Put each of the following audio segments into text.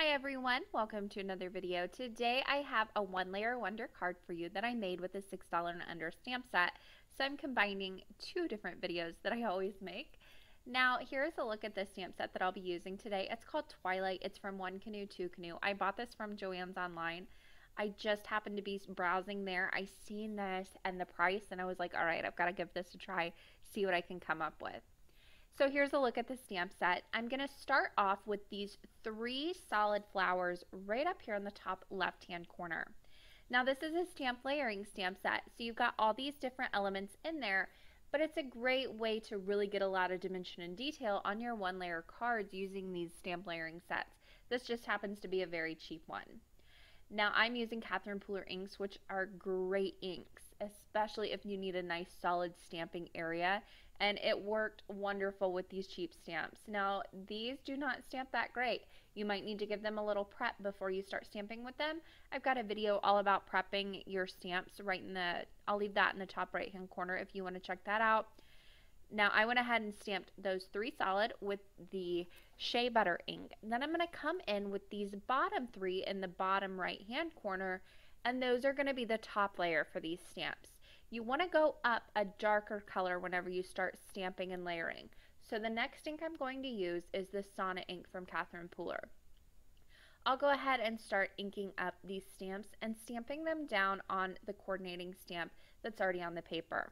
Hi everyone, welcome to another video. Today I have a one layer wonder card for you that I made with a $6 and under stamp set. So I'm combining two different videos that I always make. Now here's a look at the stamp set that I'll be using today. It's called Twilight. It's from One Canoe, Two Canoe. I bought this from Joann's online. I just happened to be browsing there. I seen this and the price and I was like, all right, I've got to give this a try, see what I can come up with. So here's a look at the stamp set. I'm going to start off with these three solid flowers right up here in the top left hand corner. Now this is a stamp layering stamp set, so you've got all these different elements in there, but it's a great way to really get a lot of dimension and detail on your one layer cards using these stamp layering sets. This just happens to be a very cheap one. Now I'm using Catherine Pooler inks, which are great inks, especially if you need a nice solid stamping area, and it worked wonderful with these cheap stamps. Now these do not stamp that great. You might need to give them a little prep before you start stamping with them. I've got a video all about prepping your stamps right in the, I'll leave that in the top right hand corner if you want to check that out. Now I went ahead and stamped those three solid with the Shea Butter ink. Then I'm going to come in with these bottom three in the bottom right hand corner, and those are going to be the top layer for these stamps. You want to go up a darker color whenever you start stamping and layering. So the next ink I'm going to use is the Sauna ink from Catherine Pooler. I'll go ahead and start inking up these stamps and stamping them down on the coordinating stamp that's already on the paper.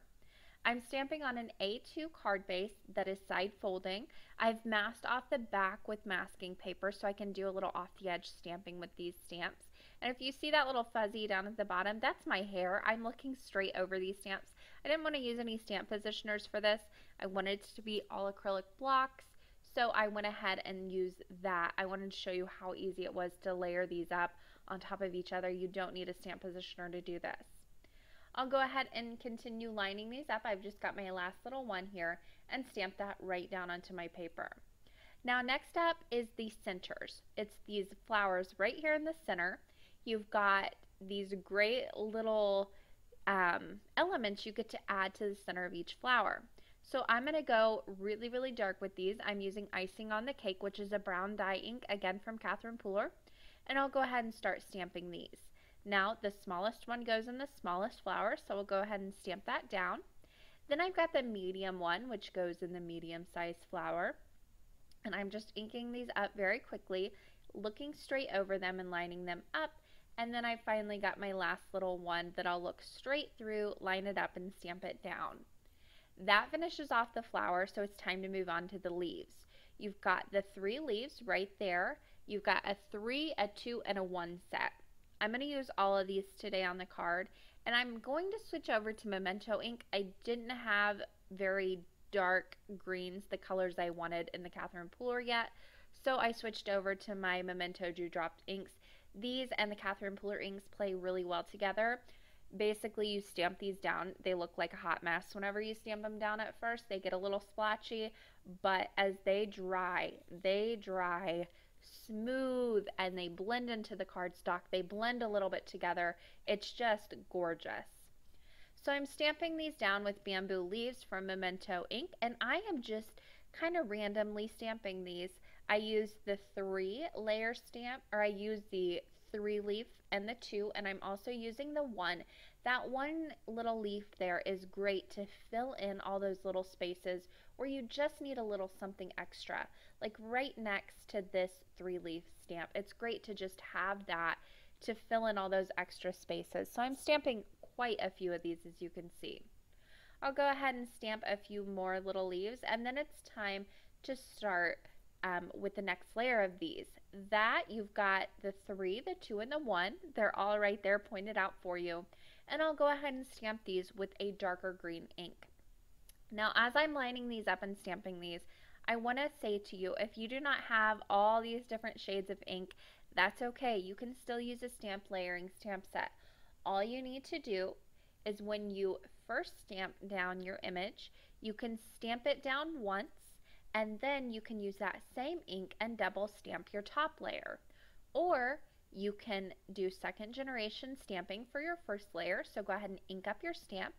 I'm stamping on an A2 card base that is side folding. I've masked off the back with masking paper so I can do a little off the edge stamping with these stamps. And if you see that little fuzzy down at the bottom, that's my hair. I'm looking straight over these stamps. I didn't want to use any stamp positioners for this. I wanted it to be all acrylic blocks, so I went ahead and used that. I wanted to show you how easy it was to layer these up on top of each other. You don't need a stamp positioner to do this. I'll go ahead and continue lining these up. I've just got my last little one here and stamp that right down onto my paper. Now next up is the centers. It's these flowers right here in the center. You've got these great little elements you get to add to the center of each flower. So I'm going to go really, really dark with these. I'm using Icing on the Cake, which is a brown dye ink, again from Catherine Pooler. And I'll go ahead and start stamping these. Now the smallest one goes in the smallest flower, so we'll go ahead and stamp that down. Then I've got the medium one, which goes in the medium sized flower. And I'm just inking these up very quickly, looking straight over them and lining them up. And then I finally got my last little one that I'll look straight through, line it up, and stamp it down. That finishes off the flower, so it's time to move on to the leaves. You've got the three leaves right there. You've got a 3, a 2, and a 1 set. I'm going to use all of these today on the card, and I'm going to switch over to Memento ink. I didn't have very dark greens, the colors I wanted in the Catherine Pooler yet, so I switched over to my Memento Dewdrop inks. These and the Catherine Pooler inks play really well together. Basically, you stamp these down, they look like a hot mess whenever you stamp them down at first. They get a little splotchy, but as they dry smooth and they blend into the cardstock. They blend a little bit together. It's just gorgeous. So I'm stamping these down with Bamboo Leaves from Memento ink, and I am just kind of randomly stamping these. I use the 3 layer stamp, or I use the 3 leaf and the 2, and I'm also using the 1. That one little leaf there is great to fill in all those little spaces where you just need a little something extra, like right next to this 3 leaf stamp. It's great to just have that to fill in all those extra spaces. So I'm stamping quite a few of these, as you can see. I'll go ahead and stamp a few more little leaves, and then it's time to start with the next layer of these. That you've got the 3, the 2, and the 1. They're all right there pointed out for you. And I'll go ahead and stamp these with a darker green ink. Now as I'm lining these up and stamping these, I want to say to you, if you do not have all these different shades of ink, that's okay. You can still use a stamp layering stamp set. All you need to do is when you first stamp down your image, you can stamp it down once, and then you can use that same ink and double stamp your top layer. Or you can do second generation stamping for your first layer, so go ahead and ink up your stamp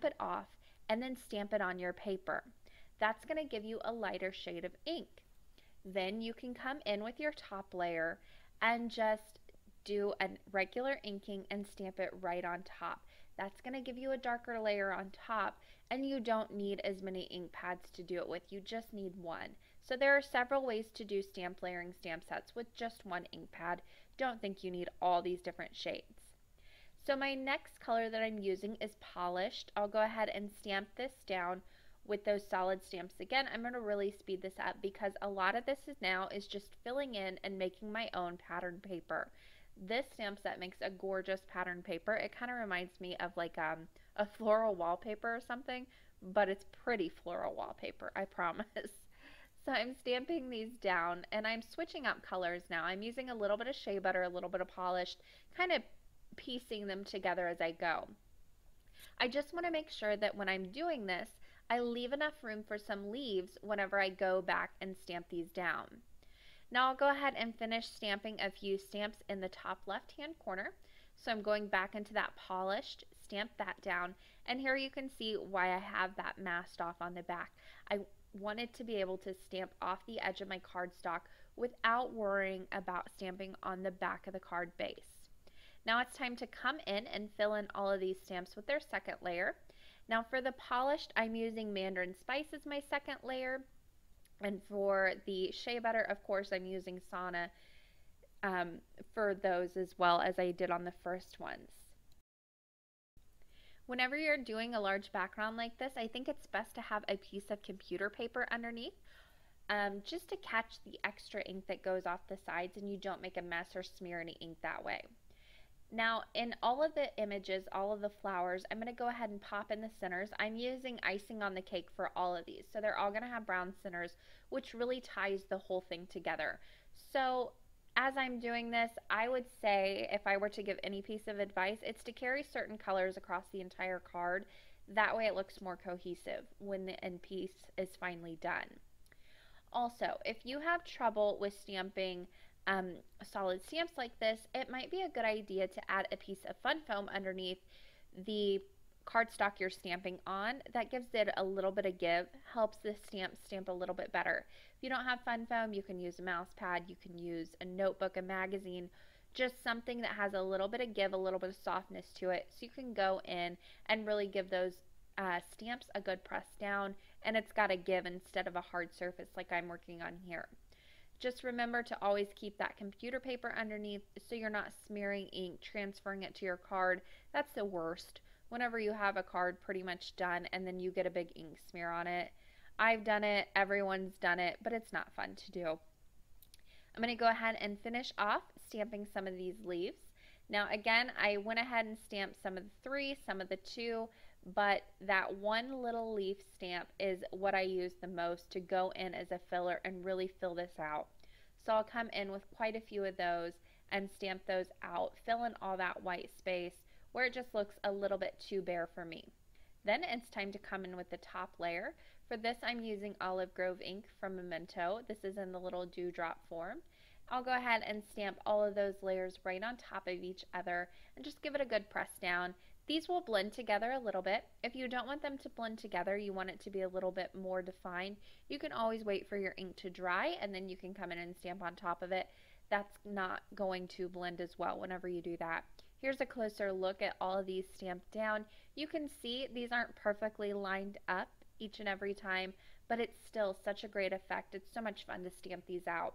it off, and then stamp it on your paper. That's going to give you a lighter shade of ink. Then you can come in with your top layer and just do a regular inking and stamp it right on top. That's going to give you a darker layer on top, and you don't need as many ink pads to do it with. You just need one. So there are several ways to do stamp layering stamp sets with just one ink pad. Don't think you need all these different shades. So my next color that I'm using is Polished. I'll go ahead and stamp this down with those solid stamps. Again, I'm going to really speed this up because a lot of this is just filling in and making my own pattern paper. This stamp set makes a gorgeous pattern paper. It kind of reminds me of like a floral wallpaper or something, but it's pretty floral wallpaper, I promise. So I'm stamping these down and I'm switching up colors now. I'm using a little bit of shea butter, a little bit of Polished, kind of piecing them together as I go. I just want to make sure that when I'm doing this, I leave enough room for some leaves whenever I go back and stamp these down. Now I'll go ahead and finish stamping a few stamps in the top left hand corner. So I'm going back into that Polished, stamp that down, and here you can see why I have that masked off on the back. I wanted to be able to stamp off the edge of my cardstock without worrying about stamping on the back of the card base. Now it's time to come in and fill in all of these stamps with their second layer. Now for the Polished, I'm using Mandarin Spice as my second layer. And for the shea butter, of course, I'm using Sauna for those as well as I did on the first ones. Whenever you're doing a large background like this, I think it's best to have a piece of computer paper underneath just to catch the extra ink that goes off the sides and you don't make a mess or smear any ink that way. Now, in all of the images, all of the flowers, I'm going to go ahead and pop in the centers. I'm using icing on the cake for all of these. So they're all going to have brown centers, which really ties the whole thing together. So as I'm doing this, I would say if I were to give any piece of advice, it's to carry certain colors across the entire card. That way it looks more cohesive when the end piece is finally done. Also, if you have trouble with stamping solid stamps like this, it might be a good idea to add a piece of fun foam underneath the cardstock you're stamping on. That gives it a little bit of give, helps the stamp a little bit better. If you don't have fun foam, you can use a mouse pad, you can use a notebook, a magazine, just something that has a little bit of give, a little bit of softness to it, so you can go in and really give those stamps a good press down, and it's got a give instead of a hard surface like I'm working on here. Just remember to always keep that computer paper underneath so you're not smearing ink, transferring it to your card. That's the worst. Whenever you have a card pretty much done and then you get a big ink smear on it. I've done it, everyone's done it, but it's not fun to do. I'm going to go ahead and finish off stamping some of these leaves. Now again, I went ahead and stamped some of the 3, some of the 2, but that one little leaf stamp is what I use the most to go in as a filler and really fill this out. So I'll come in with quite a few of those and stamp those out, fill in all that white space where it just looks a little bit too bare for me. Then it's time to come in with the top layer. For this, I'm using Olive Grove ink from Memento. This is in the little dewdrop form. I'll go ahead and stamp all of those layers right on top of each other and just give it a good press down. These will blend together a little bit. If you don't want them to blend together, you want it to be a little bit more defined, you can always wait for your ink to dry and then you can come in and stamp on top of it. That's not going to blend as well whenever you do that. Here's a closer look at all of these stamped down. You can see these aren't perfectly lined up each and every time, but it's still such a great effect. It's so much fun to stamp these out.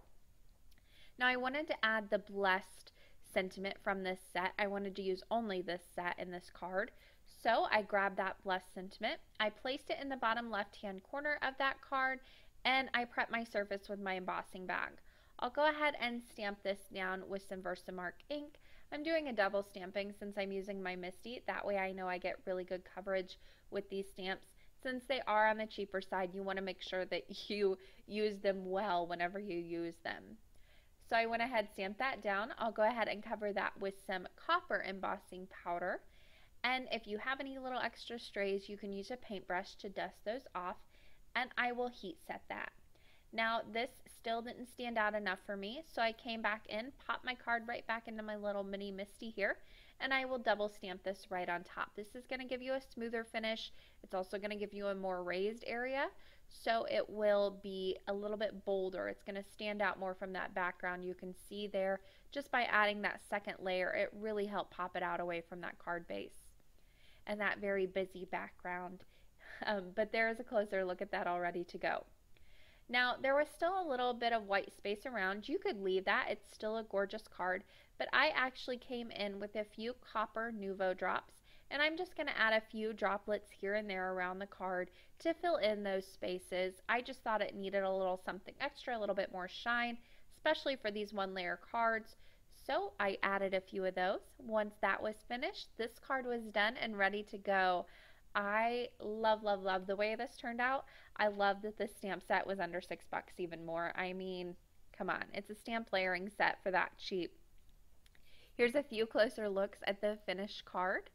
Now I wanted to add the blessed sentiment from this set. I wanted to use only this set in this card. So I grabbed that blessed sentiment. I placed it in the bottom left hand corner of that card and I prepped my surface with my embossing bag. I'll go ahead and stamp this down with some Versamark ink. I'm doing a double stamping since I'm using my Misty. That way I know I get really good coverage with these stamps. Since they are on the cheaper side, you want to make sure that you use them well whenever you use them. So I went ahead and stamped that down. I'll go ahead and cover that with some copper embossing powder. And if you have any little extra strays, you can use a paintbrush to dust those off. And I will heat set that. Now this still didn't stand out enough for me, so I came back in, popped my card right back into my little mini Misty here, and I will double stamp this right on top. This is going to give you a smoother finish. It's also going to give you a more raised area. so it will be a little bit bolder. It's going to stand out more from that background. You can see there, just by adding that second layer, it really helped pop it out away from that card base and that very busy background. But there is a closer look at that all ready to go. Now, there was still a little bit of white space around. You could leave that. It's still a gorgeous card, but I actually came in with a few copper Nuvo drops, and I'm just going to add a few droplets here and there around the card to fill in those spaces. I just thought it needed a little something extra, a little bit more shine, especially for these one layer cards. So I added a few of those. Once that was finished, this card was done and ready to go. I love, love, love the way this turned out. I love that this stamp set was under $6 even more. I mean, come on, it's a stamp layering set for that cheap. Here's a few closer looks at the finished card,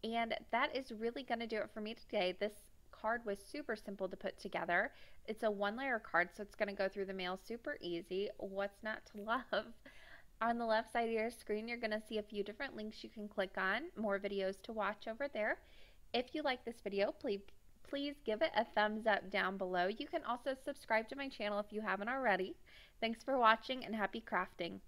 and that is really going to do it for me today. This card was super simple to put together. It's a one layer card, so it's going to go through the mail super easy. What's not to love? On the left side of your screen, you're going to see a few different links you can click on, more videos to watch over there. If you like this video, please give it a thumbs up down below. You can also subscribe to my channel if you haven't already. Thanks for watching and happy crafting.